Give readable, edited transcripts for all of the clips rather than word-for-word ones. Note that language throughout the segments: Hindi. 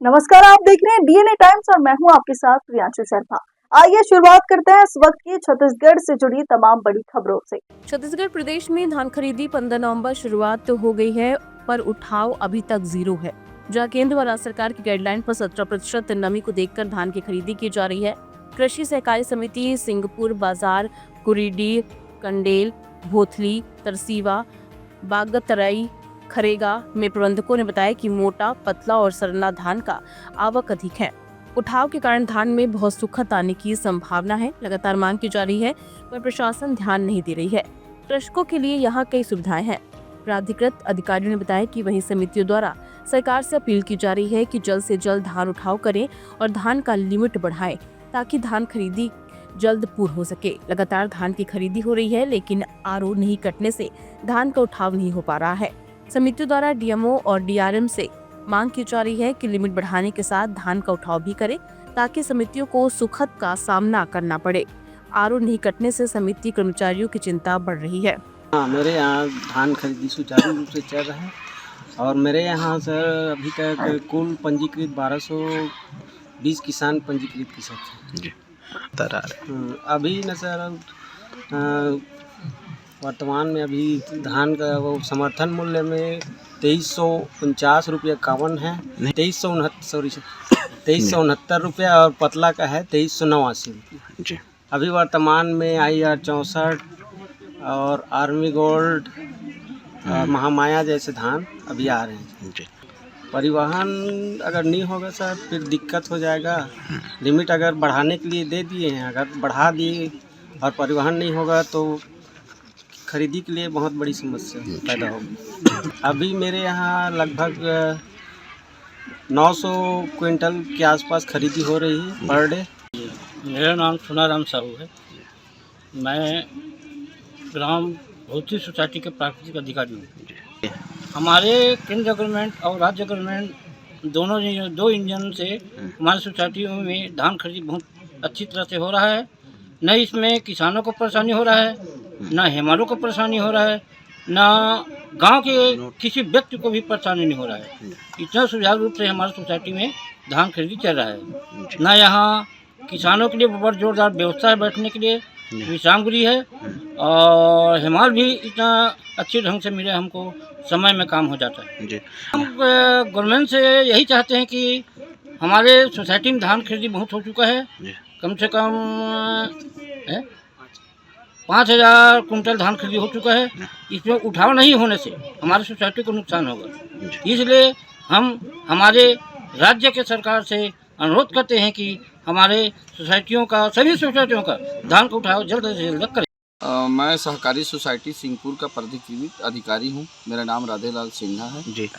नमस्कार, आप देख रहे हैं डीएनए टाइम्स और मैं हूं आपके साथ प्रियांशु शर्मा। आइए शुरुआत करते हैं इस वक्त की छत्तीसगढ़ से जुड़ी तमाम बड़ी खबरों से। छत्तीसगढ़ प्रदेश में धान खरीदी 15 नवंबर शुरुआत तो हो गई है, पर उठाव अभी तक जीरो है। जहां केंद्र व राज्य सरकार की गाइडलाइन पर 17% नमी को देखकर धान की खरीदी की जा रही है। कृषि सहकारी समिति सिंगपुर बाजार, कुरीडी, कंडेल, भोथली, तरसीवा, बागतराई, खरेगा में प्रबंधकों ने बताया कि मोटा, पतला और सरना धान का आवक अधिक है। उठाव के कारण धान में बहुत सुखत आने की संभावना है। लगातार मांग की जा रही है, पर प्रशासन ध्यान नहीं दे रही है। कृषकों के लिए यहाँ कई सुविधाएं हैं। प्राधिकृत अधिकारियों ने बताया कि वहीं समितियों द्वारा सरकार से अपील की जा रही है कि जल्द से जल्द धान उठाव करें और धान का लिमिट बढ़ाएं, ताकि धान खरीदी जल्द पूर्ण हो सके। लगातार धान की खरीदी हो रही है, लेकिन आरओ नहीं कटने से धान का उठाव नहीं हो पा रहा है। समितियों द्वारा डीएमओ और डीआरएम से मांग की जा रही है कि लिमिट बढ़ाने के साथ धान का उठाव भी करें, ताकि समितियों को सुखद का सामना करना पड़े। आरओ नहीं कटने से समिति कर्मचारियों की चिंता बढ़ रही है। हाँ, मेरे यहाँ धान खरीदी सुचारू रूप से चल रहा है और मेरे यहाँ सर अभी तक कुल पंजीकृत 1220 किसान पंजीकृत किसान हैं। अभी न सर वर्तमान में अभी धान का वो समर्थन मूल्य में 2349 रुपये इक्यावन है, 2369 रुपया और पतला का है 2389 रुपये। अभी वर्तमान में IR 64 और आर्मी गोल्ड, महामाया जैसे धान अभी आ रहे हैं। परिवहन अगर नहीं होगा सर फिर दिक्कत हो जाएगा। लिमिट अगर बढ़ाने के लिए दे दिए हैं, अगर बढ़ा दिए और परिवहन नहीं होगा तो खरीदी के लिए बहुत बड़ी समस्या पैदा होगी। अभी मेरे यहाँ लगभग 900 क्विंटल के आसपास खरीदी हो रही है पर डे। मेरा नाम सुनाराम साहू है। मैं ग्राम भौतिक सोसाइटी के प्राकृतिक अधिकारी हूँ। हमारे केंद्र गवर्नमेंट और राज्य गवर्नमेंट दोनों दो इंजन से हमारी सोसाइटियों में धान खरीदी बहुत अच्छी तरह से हो रहा है। न इसमें किसानों को परेशानी हो रहा है, न हेमारों को परेशानी हो रहा है, न गांव के किसी व्यक्ति को भी परेशानी नहीं हो रहा है। इतना सुचारू रूप से हमारी सोसाइटी में धान खरीदी चल रहा है। न यहाँ किसानों के लिए बहुत जोरदार व्यवस्था है, बैठने के लिए विश्राम गृह है और हिमाल भी इतना अच्छे ढंग से मिले, हमको समय में काम हो जाता है। हम गवर्नमेंट से यही चाहते हैं कि हमारे सोसाइटी में धान खरीदी बहुत हो चुका है। कम से कम 5000 कुंटल धान खरीदी हो चुका है। इसमें उठाव नहीं होने से हमारी सोसाइटी को नुकसान होगा। इसलिए हम हमारे राज्य के सरकार से अनुरोध करते हैं कि हमारे सोसाइटियों का, सभी सोसाइटियों का धान का उठाव जल्द से जल्द करें। मैं सहकारी सोसाइटी सिंहपुर का प्राधिकृत अधिकारी हूं। मेरा नाम राधेलाल सिन्हा है जी।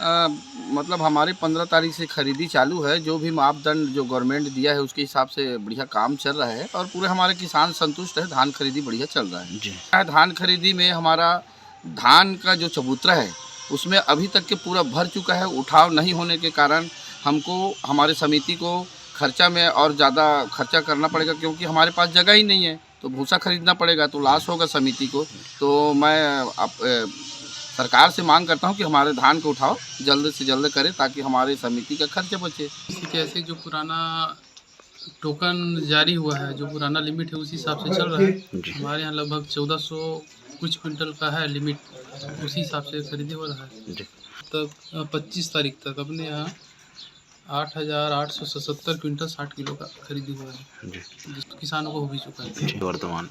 मतलब हमारे 15 तारीख से खरीदी चालू है। जो भी मापदंड जो गवर्नमेंट दिया है उसके हिसाब से बढ़िया काम चल रहा है और पूरे हमारे किसान संतुष्ट है। धान खरीदी बढ़िया चल रहा है जी। धान खरीदी में हमारा धान का जो चबूतरा है उसमें अभी तक के पूरा भर चुका है। उठाव नहीं होने के कारण हमको, हमारे समिति को खर्चा में और ज़्यादा खर्चा करना पड़ेगा, क्योंकि हमारे पास जगह ही नहीं है। तो भूसा खरीदना पड़ेगा तो लॉस होगा समिति को। तो मैं सरकार से मांग करता हूं कि हमारे धान को उठाओ जल्द से जल्द करें, ताकि हमारे समिति का खर्च बचे। कैसे जो पुराना टोकन जारी हुआ है, जो पुराना लिमिट है उसी हिसाब से चल रहा है। हमारे यहाँ लगभग 1400 कुछ क्विंटल का है लिमिट, उसी हिसाब से खरीदी हो रहा है। तब 25 तारीख तक अपने यहाँ 8877 क्विंटल 60 किलो का खरीदी हुआ है, जिस किसानों को हो भी चुका है। वर्तमान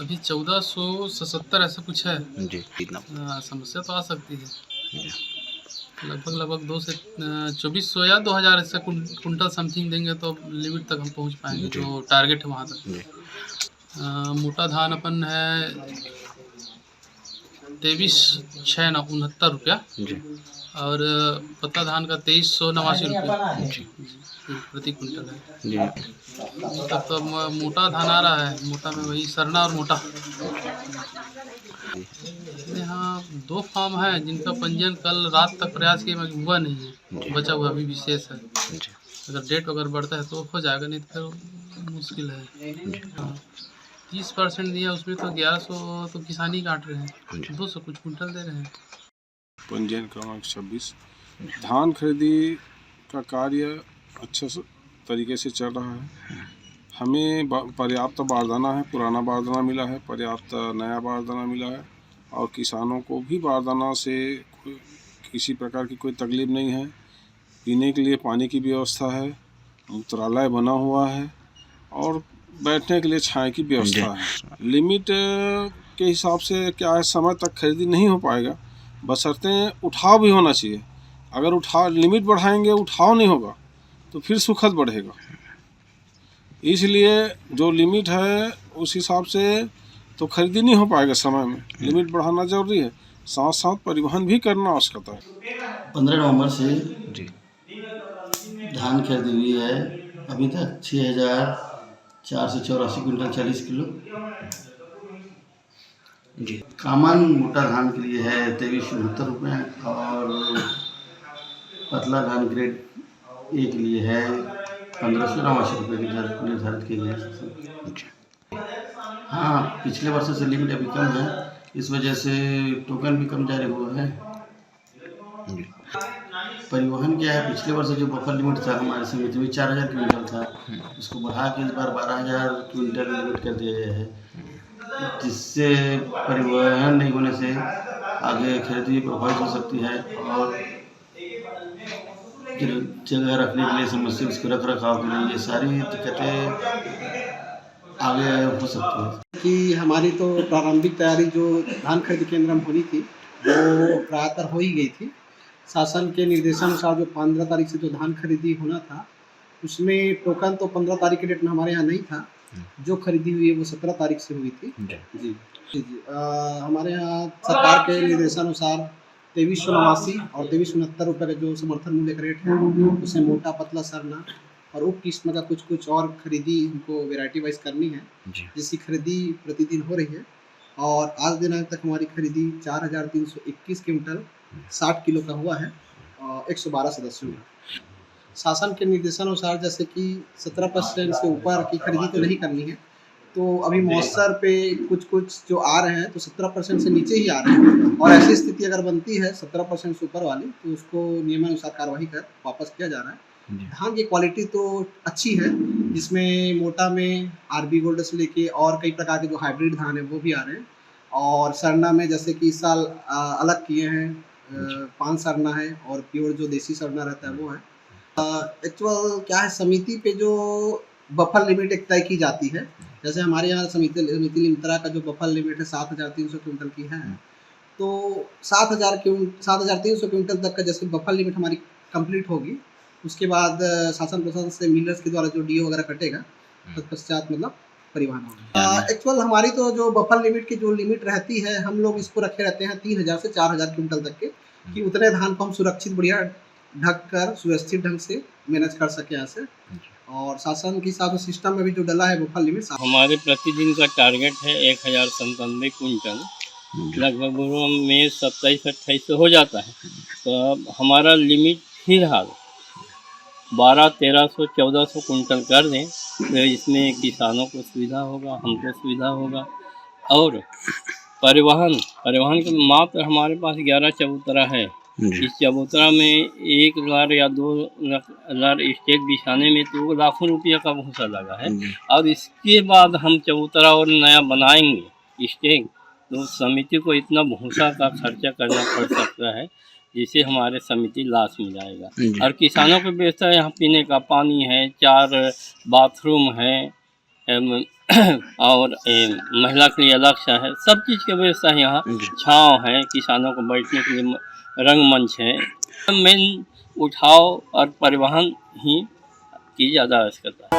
अभी 1477 ऐसा कुछ है जी। समस्या तो आ सकती है। लगभग 2 से 2400 या 2000 ऐसा कुंटल समथिंग देंगे तो लिमिट तक हम पहुंच पाएंगे, जो टारगेट है वहाँ तक। मोटा धान अपन है 23,669 रुपया और पतला धान का 2389 रुपया प्रति कुंटल है। तब तो मोटा धान आ रहा है। मोटा में वही सरना और मोटा। यहाँ 2 फार्म है जिनका पंजीयन कल रात तक प्रयास किया मगर हुआ नहीं है, बचा हुआ अभी विशेष है। अगर डेट अगर बढ़ता है तो हो जाएगा, नहीं तो फिर मुश्किल है। 30% दिया, उसमें तो 1100 तो किसान ही काट रहे हैं, 200 कुछ कुंटल दे रहे हैं। पंजीयन क्रमांक 26 धान खरीदी का कार्य अच्छे से तरीके से चल रहा है। हमें पर्याप्त बारदाना है, पुराना बारदाना मिला है, पर्याप्त नया बारदाना मिला है और किसानों को भी बारदाना से किसी प्रकार की कोई तकलीफ नहीं है। पीने के लिए पानी की व्यवस्था है, मूत्रालय बना हुआ है और बैठने के लिए छाया की व्यवस्था है। लिमिट के हिसाब से क्या है, समय तक खरीदी नहीं हो पाएगा, बशर्ते उठाव भी होना चाहिए। अगर लिमिट बढ़ाएंगे, उठाव नहीं होगा तो फिर सुखद बढ़ेगा। इसलिए जो लिमिट है उस हिसाब से तो खरीदी नहीं हो पाएगा समय में। लिमिट बढ़ाना जरूरी है, साथ साथ परिवहन भी करना आवश्यक है। 15 नवंबर से जी धान खरीदी हुई है। अभी तक 6,484 क्विंटल 40 किलो जी। कामन मोटा धान के लिए है 2369 रुपये और पतला धान ग्रेड ए के लिए है 1589 रुपये निर्धारित किए गए हैं। हाँ, पिछले वर्षों से लिमिट अभी कम है, इस वजह से टोकन भी कम जारी हुआ है। परिवहन क्या है, पिछले वर्ष जो बफर लिमिट था हमारे समिति में 4,000 क्विंटल था, उसको बढ़ा के इस बार 12,000 क्विंटल लिमिट कर दिया गया है, जिससे परिवहन नहीं होने से आगे खरीदी प्रभावित हो सकती है और जगह रखने के लिए समस्या, उसके रख रखाव के लिए ये सारी दिक्कतें आगे हो सकती है। कि हमारी तो प्रारंभिक तैयारी जो धान खरीद केंद्र में होनी थी वो प्रायः हो ही गई थी। शासन के निर्देशानुसार जो 15 तारीख से जो धान खरीदी होना था उसमें टोकन तो 15 तारीख के डेट में हमारे यहाँ नहीं था। जो खरीदी हुई है वो 17 तारीख से हुई थी। जी। हमारे यहाँ सरकार के निर्देशानुसार 2389 और 2369 रुपये का जो समर्थन मूल्य का रेट है उसमें मोटा पतला सरना और उप किस्म का कुछ और खरीदी हमको वेराइटी वाइज करनी है, जिसकी खरीदी प्रतिदिन हो रही है। और आज दिनांक तक हमारी खरीदी 4,321 क्विंटल 60 किलो का हुआ है 112 सदस्यों में। शासन के निर्देशानुसार जैसे कि 17% से ऊपर की खरीदी तो नहीं करनी है, तो अभी मौसर पे कुछ जो आ रहे हैं तो 17% से नीचे ही आ रहे हैं और ऐसी स्थिति अगर बनती है 17% से ऊपर वाली तो उसको नियमानुसार कार्रवाई कर वापस किया जा रहा है। धान की क्वालिटी तो अच्छी है, जिसमें मोटा में आरबी गोल्ड से लेके और कई प्रकार के जो हाइब्रिड धान है वो भी आ रहे हैं। और सरना में जैसे कि इस साल अलग किए हैं, 5 सरना है और प्योर जो देसी सरना रहता है वो है। एक्चुअल क्या है, समिति पे जो बफर लिमिट एक तय की जाती है, जैसे हमारे यहाँ समिति लिमतरा का जो बफर लिमिट है 7,300 क्विंटल की है, तो 7,300 क्विंटल तक का जैसे बफर लिमिट हमारी कंप्लीट होगी उसके बाद शासन प्रशासन से मिलर्स के द्वारा जो डीओ वगैरह कटेगा तत्पश्चात मतलब परिवहन होगा। एक्चुअल हमारी तो जो बफर लिमिट की जो लिमिट रहती है हम लोग इसको रखे रहते हैं 3,000 से 4,000 क्विंटल तक के, कि उतने धान को हम सुरक्षित बढ़िया ढक कर सुव्यवस्थित ढंग से मैनेज कर सके यहाँ से। और शासन के हिसाब से सिस्टम में भी जो डला है बफर लिमिट हमारे प्रतिदिन का टारगेट है 1,097 क्विंटल, लगभग में 27-28 हो जाता है। तो अब हमारा लिमिट फिलहाल 1,200-1,300 1,400 क्विंटल कर दें तो इसमें किसानों को सुविधा होगा, हमको सुविधा होगा। और परिवहन के मात्र हमारे पास 11 चबूतरा है। इस चबूतरा में 1 लार या 2 लार स्टेक बिछाने में तो लाखों रुपये का भूसा लगा है। और इसके बाद हम चबूतरा और नया बनाएंगे स्टेक तो समिति को इतना भूसा का खर्चा करना पड़ सकता है जिससे हमारे समिति लाश में जाएगा। और किसानों को व्यवस्था यहाँ पीने का पानी है, 4 बाथरूम है और महिला के लिए अलग सा है, सब चीज़ की व्यवस्था यहाँ, छाँव है, किसानों को बैठने के लिए रंगमंच है। मेन उठाव और परिवहन ही की ज़्यादा आवश्यकता है।